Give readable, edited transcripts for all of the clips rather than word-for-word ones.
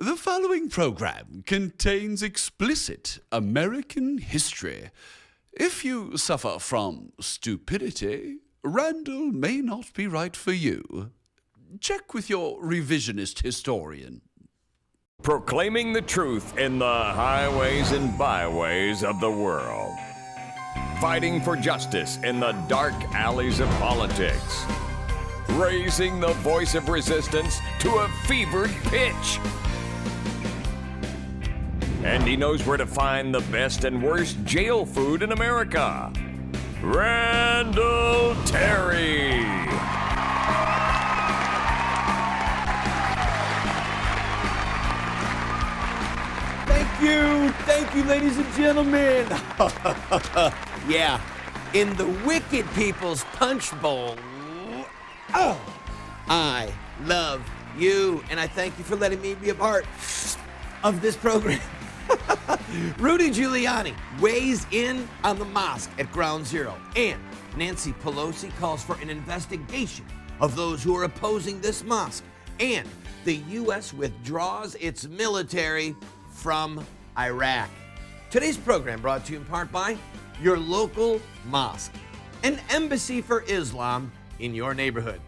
The following program contains explicit American history. If you suffer from stupidity, Randall may not be right for you. Check with your revisionist historian. Proclaiming the truth in the highways and byways of the world. Fighting for justice in the dark alleys of politics. Raising the voice of resistance to a fevered pitch. And he knows where to find the best and worst jail food in America. Randall Terry. Thank you, ladies and gentlemen. Yeah, in the wicked people's punch bowl, I love you, and I thank you for letting me be a part of this program. Rudy Giuliani weighs in on the mosque at Ground Zero, and Nancy Pelosi calls for an investigation of those who are opposing this mosque, and the U.S. withdraws its military from Iraq. Today's program brought to you in part by your local mosque, an embassy for Islam in your neighborhood,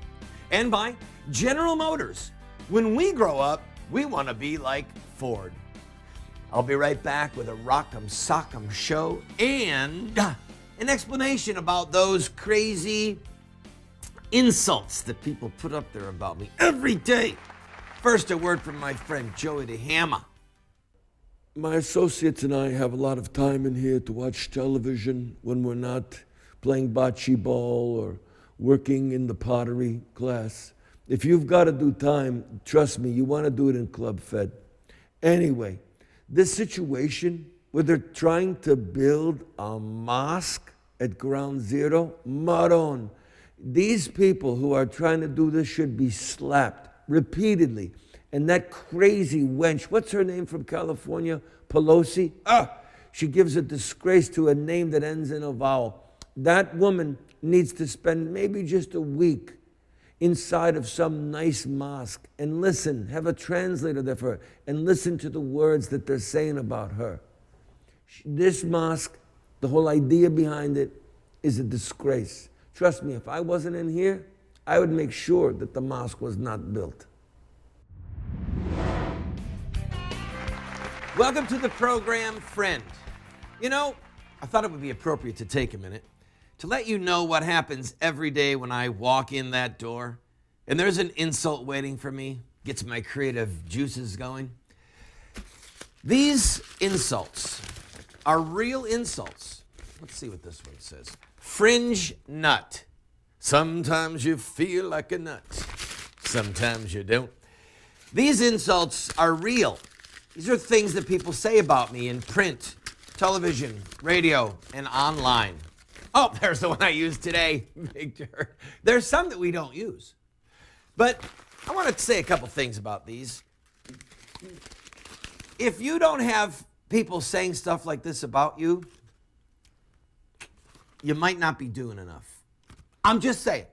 and by General Motors. When we grow up, we want to be like Ford. I'll be right back with a Rock'em Sock'em show and an explanation about those crazy insults that people put up there about me every day. First, a word from my friend Joey DeHama. My associates and I have a lot of time in here to watch television when we're not playing bocce ball or working in the pottery class. If you've got to do time, trust me, you want to do it in Club Fed. Anyway, this situation where they're trying to build a mosque at Ground Zero, Maron, these people who are trying to do this should be slapped repeatedly. And that crazy wench, what's her name from California? Pelosi? She gives a disgrace to a name that ends in a vowel. That woman needs to spend maybe just a week inside of some nice mosque and listen, have a translator there for her, and listen to the words that they're saying about her. This mosque, the whole idea behind it is a disgrace. Trust me, if I wasn't in here, I would make sure that the mosque was not built. Welcome to the program, friend. You know, I thought it would be appropriate to take a minute to let you know what happens every day when I walk in that door and there's an insult waiting for me, gets my creative juices going. These insults are real insults. Let's see what this one says. Fringe nut. Sometimes you feel like a nut. Sometimes you don't. These insults are real. These are things that people say about me in print, television, radio, and online. Oh, there's the one I used today. Victor. There's some that we don't use. But I want to say a couple things about these. If you don't have people saying stuff like this about you, you might not be doing enough. I'm just saying.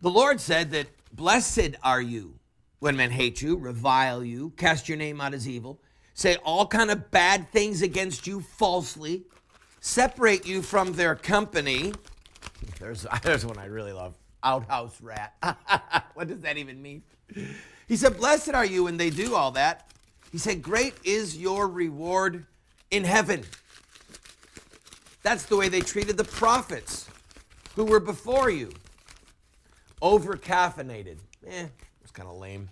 The Lord said that blessed are you when men hate you, revile you, cast your name out as evil, say all kind of bad things against you falsely, separate you from their company. There's one I really love. Outhouse rat. What does that even mean? He said, blessed are you when they do all that. He said, great is your reward in heaven. That's the way they treated the prophets who were before you. Over-caffeinated. It's kind of lame.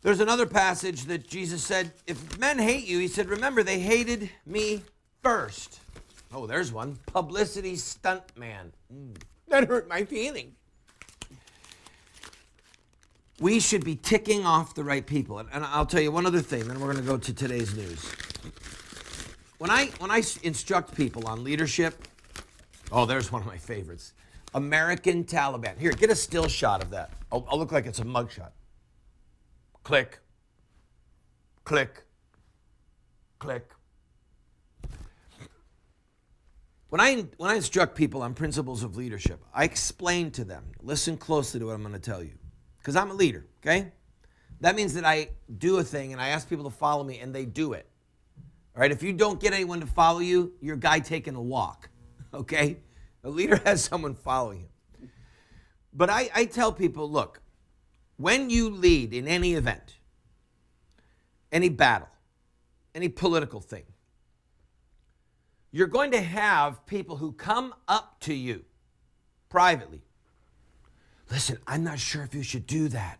There's another passage that Jesus said, if men hate you, he said, remember, they hated me first. Oh, there's one. Publicity stunt man. That hurt my feelings. We should be ticking off the right people. And I'll tell you one other thing, then we're going to go to today's news. When I instruct people on leadership, oh, there's one of my favorites. American Taliban. Here, get a still shot of that. I'll look like it's a mugshot. Click. Click. Click. When I instruct people on principles of leadership, I explain to them, listen closely to what I'm going to tell you, because I'm a leader, okay? That means that I do a thing and I ask people to follow me and they do it. All right, if you don't get anyone to follow you, you're a guy taking a walk, okay? A leader has someone following him. But I tell people, look, when you lead in any event, any battle, any political thing, you're going to have people who come up to you privately. Listen, I'm not sure if you should do that.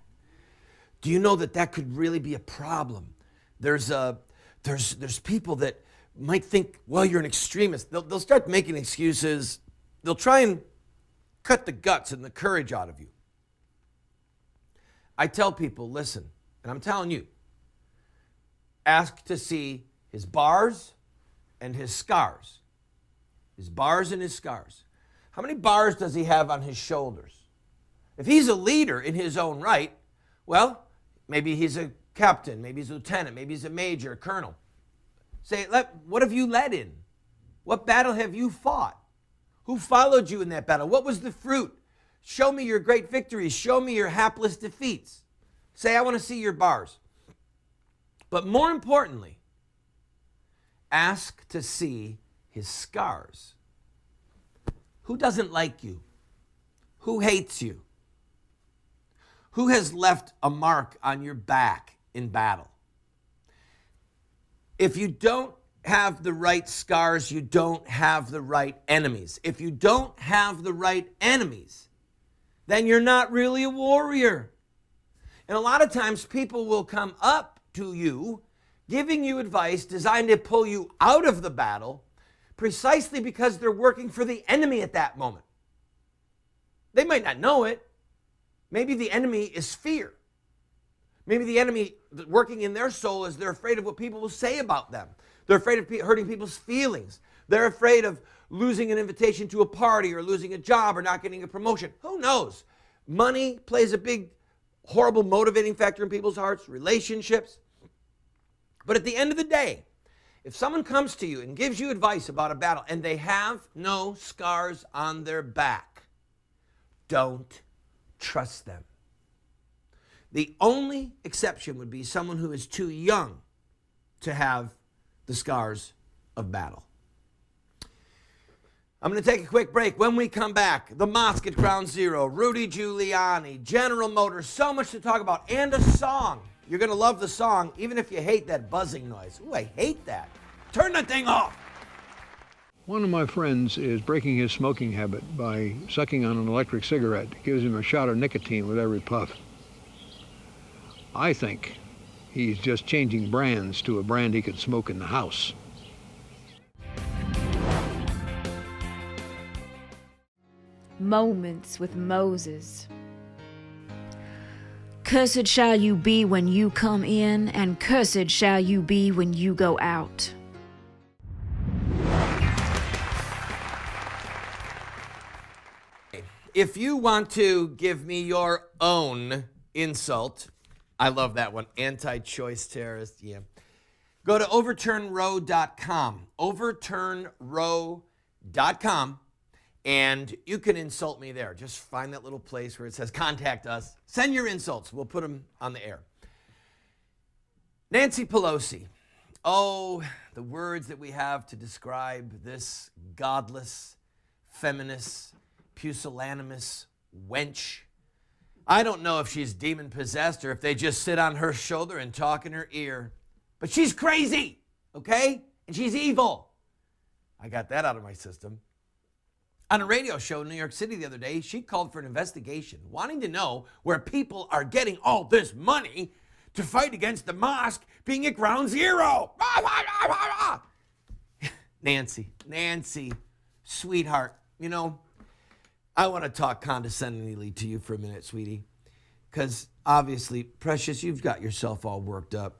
Do you know that that could really be a problem? There's people that might think, well, you're an extremist. They'll start making excuses. They'll try and cut the guts and the courage out of you. I tell people, listen, and I'm telling you, ask to see his bars and his scars. His bars and his scars. How many bars does he have on his shoulders? If he's a leader in his own right, well, maybe he's a captain, maybe he's a lieutenant, maybe he's a major, a colonel. Say, what have you led in? What battle have you fought? Who followed you in that battle? What was the fruit? Show me your great victories. Show me your hapless defeats. Say, I want to see your bars. But more importantly, ask to see his scars. Who doesn't like you? Who hates you? Who has left a mark on your back in battle? If you don't have the right scars, you don't have the right enemies. If you don't have the right enemies, then you're not really a warrior. And a lot of times people will come up to you giving you advice designed to pull you out of the battle precisely because they're working for the enemy at that moment. They might not know it. Maybe the enemy is fear. Maybe the enemy working in their soul is they're afraid of what people will say about them. They're afraid of hurting people's feelings. They're afraid of losing an invitation to a party or losing a job or not getting a promotion. Who knows? Money plays a big, horrible motivating factor in people's hearts, relationships. But at the end of the day, if someone comes to you and gives you advice about a battle and they have no scars on their back, don't trust them. The only exception would be someone who is too young to have the scars of battle. I'm going to take a quick break. When we come back, the Mosque at Ground Zero, Rudy Giuliani, General Motors, so much to talk about, and a song. You're going to love the song, even if you hate that buzzing noise. Ooh, I hate that. Turn that thing off. One of my friends is breaking his smoking habit by sucking on an electric cigarette. It gives him a shot of nicotine with every puff. I think he's just changing brands to a brand he could smoke in the house. Moments with Moses. Cursed shall you be when you come in, and cursed shall you be when you go out. If you want to give me your own insult, I love that one, anti-choice terrorist, yeah. Go to overturnrow.com, overturnrow.com, and you can insult me there. Just find that little place where it says contact us. Send your insults. We'll put them on the air. Nancy Pelosi. Oh, the words that we have to describe this godless, feminist, pusillanimous wench. I don't know if she's demon-possessed or if they just sit on her shoulder and talk in her ear. But she's crazy, okay? And she's evil. I got that out of my system. On a radio show in New York City the other day, she called for an investigation, wanting to know where people are getting all this money to fight against the mosque being at ground zero. Nancy, sweetheart, you know, I want to talk condescendingly to you for a minute, sweetie, because obviously, Precious, you've got yourself all worked up.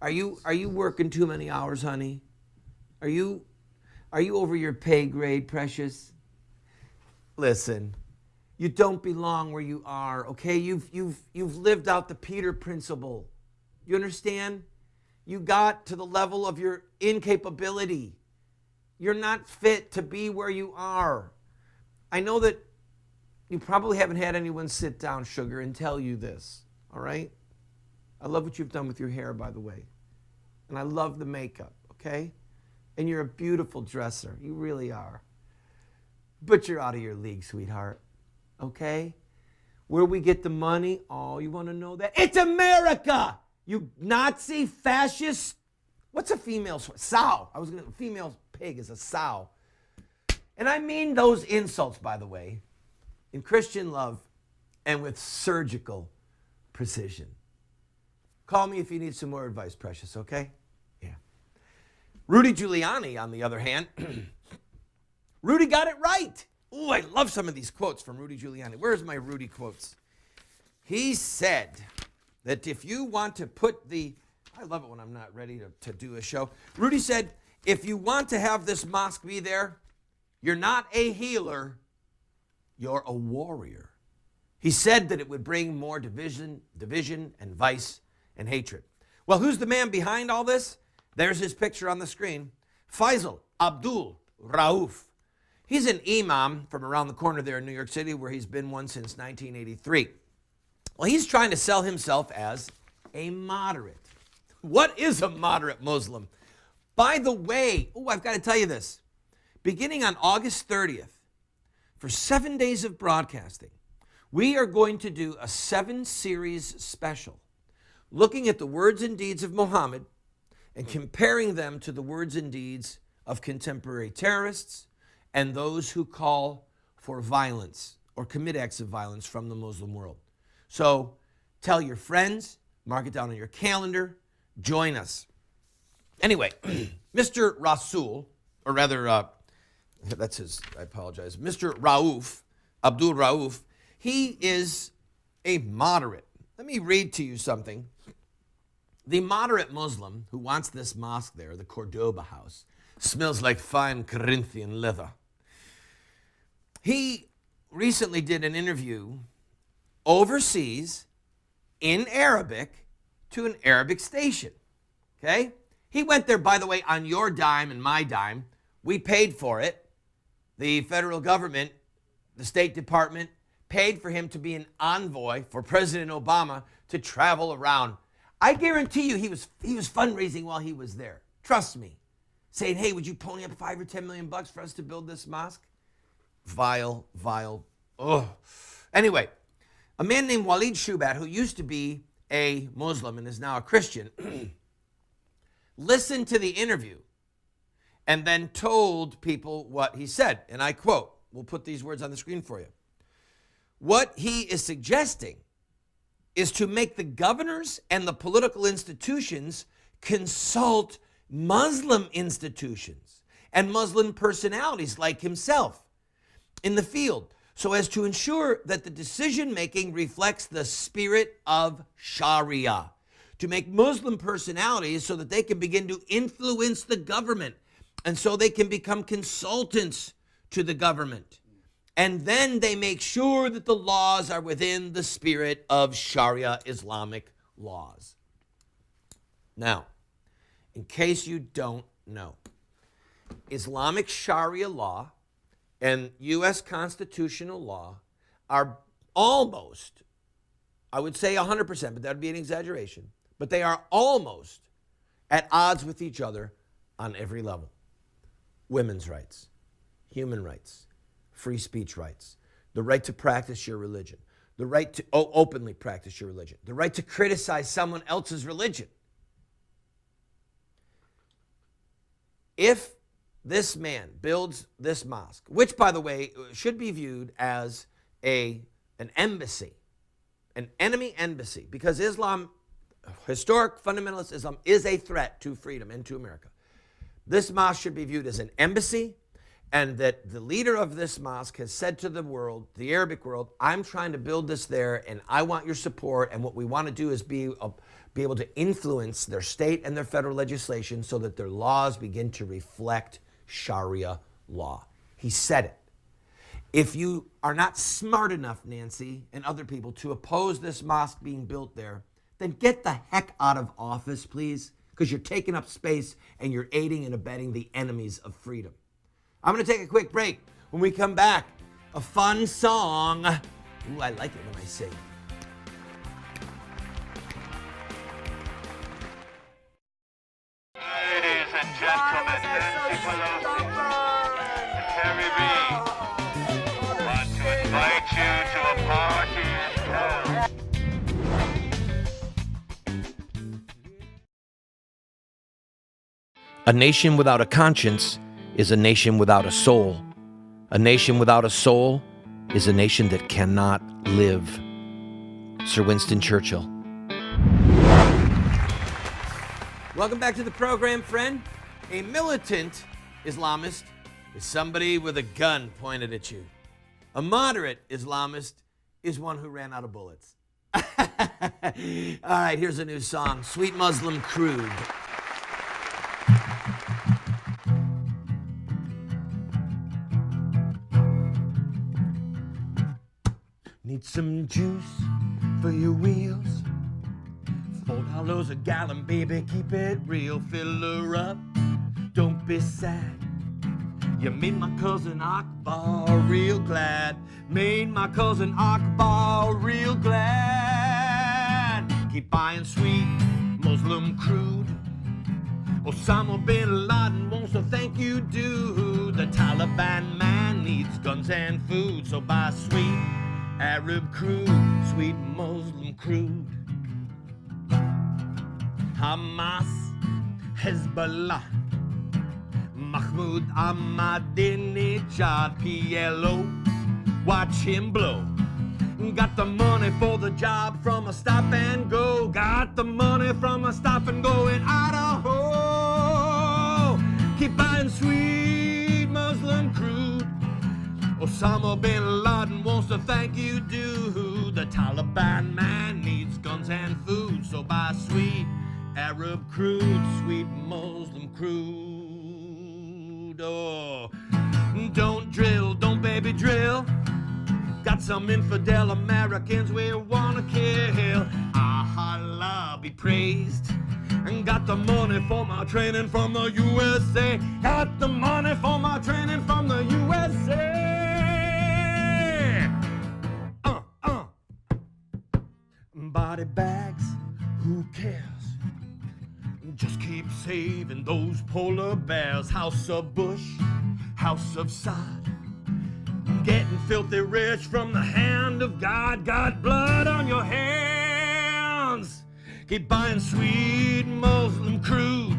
Are you working too many hours, honey? Are you over your pay grade, Precious? Listen, you don't belong where you are, okay? You've lived out the Peter principle. You understand? You got to the level of your incapability. You're not fit to be where you are. I know that you probably haven't had anyone sit down, sugar, and tell you this, all right? I love what you've done with your hair, by the way. And I love the makeup, okay? And you're a beautiful dresser. You really are. But you're out of your league, sweetheart. Okay? Where we get the money? Oh, you want to know that? It's America! You Nazi, fascist. What's a female sow? Female pig is a sow. And I mean those insults, by the way, in Christian love and with surgical precision. Call me if you need some more advice, precious, okay? Yeah. Rudy Giuliani, on the other hand, Rudy got it right. Ooh, I love some of these quotes from Rudy Giuliani. Where's my Rudy quotes? He said that if you want to put I love it when I'm not ready to do a show. Rudy said, if you want to have this mosque be there, you're not a healer, you're a warrior. He said that it would bring more division and vice and hatred. Well, who's the man behind all this? There's his picture on the screen. Faisal Abdul Rauf. He's an imam from around the corner there in New York City, where he's been one since 1983. Well, he's trying to sell himself as a moderate. What is a moderate Muslim? By the way, I've got to tell you this. Beginning on August 30th, for 7 days of broadcasting, we are going to do a 7-series special looking at the words and deeds of Muhammad and comparing them to the words and deeds of contemporary terrorists and those who call for violence or commit acts of violence from the Muslim world. So tell your friends, mark it down on your calendar, join us. Anyway, Mr. Rasul, or rather, that's his, I apologize, Mr. Rauf, Abdul Rauf, he is a moderate. Let me read to you something. The moderate Muslim who wants this mosque there, the Cordoba house, smells like fine Corinthian leather. He recently did an interview overseas in Arabic to an Arabic station, okay? He went there, by the way, on your dime and my dime. We paid for it. The federal government, the State Department, paid for him to be an envoy for President Obama to travel around. I guarantee you he was fundraising while he was there. Trust me. Saying, hey, would you pony up $5 or $10 million for us to build this mosque? Vile. Ugh. Anyway, a man named Walid Shubat, who used to be a Muslim and is now a Christian, listened to the interview and then told people what he said. And I quote, we'll put these words on the screen for you. What he is suggesting is to make the governors and the political institutions consult Muslim institutions and Muslim personalities like himself in the field, so as to ensure that the decision-making reflects the spirit of Sharia, to make Muslim personalities so that they can begin to influence the government, and so they can become consultants to the government. And then they make sure that the laws are within the spirit of Sharia Islamic laws. Now, in case you don't know, Islamic Sharia law and U.S. constitutional law are almost, I would say 100%, but that would be an exaggeration, but they are almost at odds with each other on every level. Women's rights, human rights, free speech rights, the right to practice your religion, the right to openly practice your religion, the right to criticize someone else's religion. If this man builds this mosque, which, by the way, should be viewed as an embassy, an enemy embassy, because Islam, historic fundamentalist Islam, is a threat to freedom and to America. This mosque should be viewed as an embassy, and that the leader of this mosque has said to the world, the Arabic world, I'm trying to build this there, and I want your support, and what we want to do is be able to influence their state and their federal legislation so that their laws begin to reflect Sharia law. He said it. If you are not smart enough, Nancy, and other people, to oppose this mosque being built there, then get the heck out of office, please, because you're taking up space and you're aiding and abetting the enemies of freedom. I'm going to take a quick break. When we come back, a fun song. Ooh, I like it when I sing. gentlemen and people of Terry B. Want to invite you to a party in hell. A nation without a conscience is a nation without a soul. A nation without a soul is a nation that cannot live. Sir Winston Churchill. Welcome back to the program, friend. A militant Islamist is somebody with a gun pointed at you. A moderate Islamist is one who ran out of bullets. All right, here's a new song, Sweet Muslim Crude. Need some juice for your wheels. $4 a gallon, baby, keep it real. Fill her up, don't be sad. You made my cousin Akbar real glad. Made my cousin Akbar real glad. Keep buying sweet Muslim crude. Osama bin Laden wants to thank you, dude. The Taliban man needs guns and food, so buy sweet Arab crude, sweet Muslim crude. Hamas, Hezbollah, Mahmoud Ahmadinejad, PLO, watch him blow. Got the money for the job from a stop and go. Got the money from a stop and go in Idaho. Keep buying sweet Muslim crude. Osama bin Laden wants to thank you, dude. The Taliban man needs guns and food, so buy sweet Arab crude, sweet Muslim crude. Oh, don't drill, don't baby drill. Got some infidel Americans we wanna kill. Allah be praised. And got the money for my training from the USA. Got the money for my training from the USA. Body bags, who cares? Just keep saving those polar bears. House of Bush, House of Sod. Getting filthy rich from the hand of God. Got blood on your hands. Keep buying sweet Muslim crude.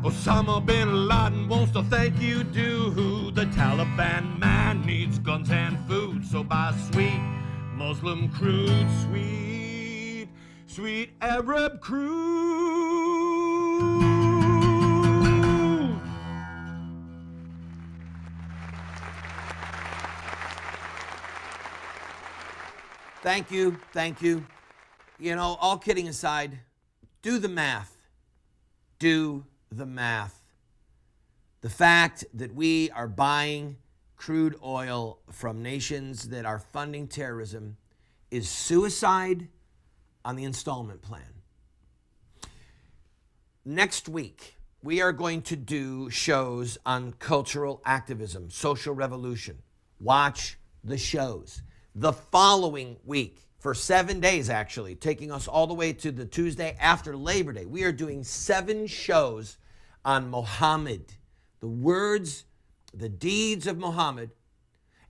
Osama bin Laden wants to thank you, dude. The Taliban man needs guns and food, so buy sweet Muslim crude, sweet, sweet Arab crude. Thank you, thank you. You know, all kidding aside, do the math. Do the math. The fact that we are buying crude oil from nations that are funding terrorism is suicide on the installment plan. Next week, we are going to do shows on cultural activism, social revolution. Watch the shows. The following week, for 7 days actually, taking us all the way to the Tuesday after Labor Day, we are doing 7 shows on Muhammad, the words, the deeds of Muhammad,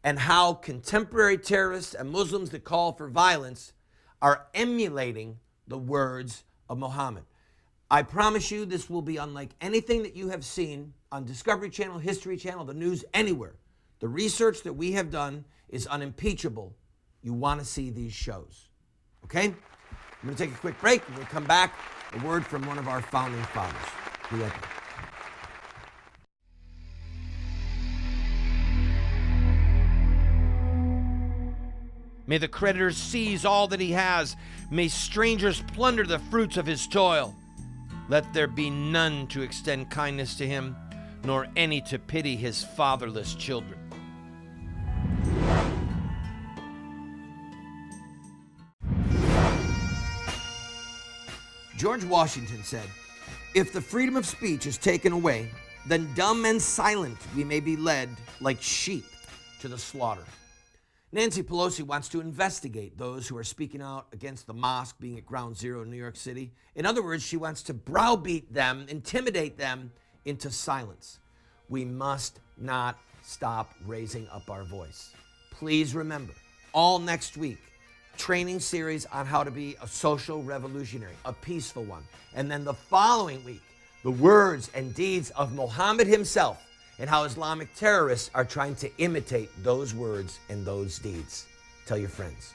and how contemporary terrorists and Muslims that call for violence are emulating the words of Muhammad. I promise you this will be unlike anything that you have seen on Discovery Channel, History Channel, the news, anywhere. The research that we have done is unimpeachable. You want to see these shows. Okay? I'm going to take a quick break. When we come back, a word from one of our founding fathers. Be right back. May the creditor seize all that he has. May strangers plunder the fruits of his toil. Let there be none to extend kindness to him, nor any to pity his fatherless children. George Washington said, "If the freedom of speech is taken away, then dumb and silent we may be led like sheep to the slaughter." Nancy Pelosi wants to investigate those who are speaking out against the mosque being at Ground Zero in New York City. In other words, she wants to browbeat them, intimidate them into silence. We must not stop raising up our voice. Please remember, all next week, training series on how to be a social revolutionary, a peaceful one. And then the following week, the words and deeds of Muhammad himself and how Islamic terrorists are trying to imitate those words and those deeds. Tell your friends.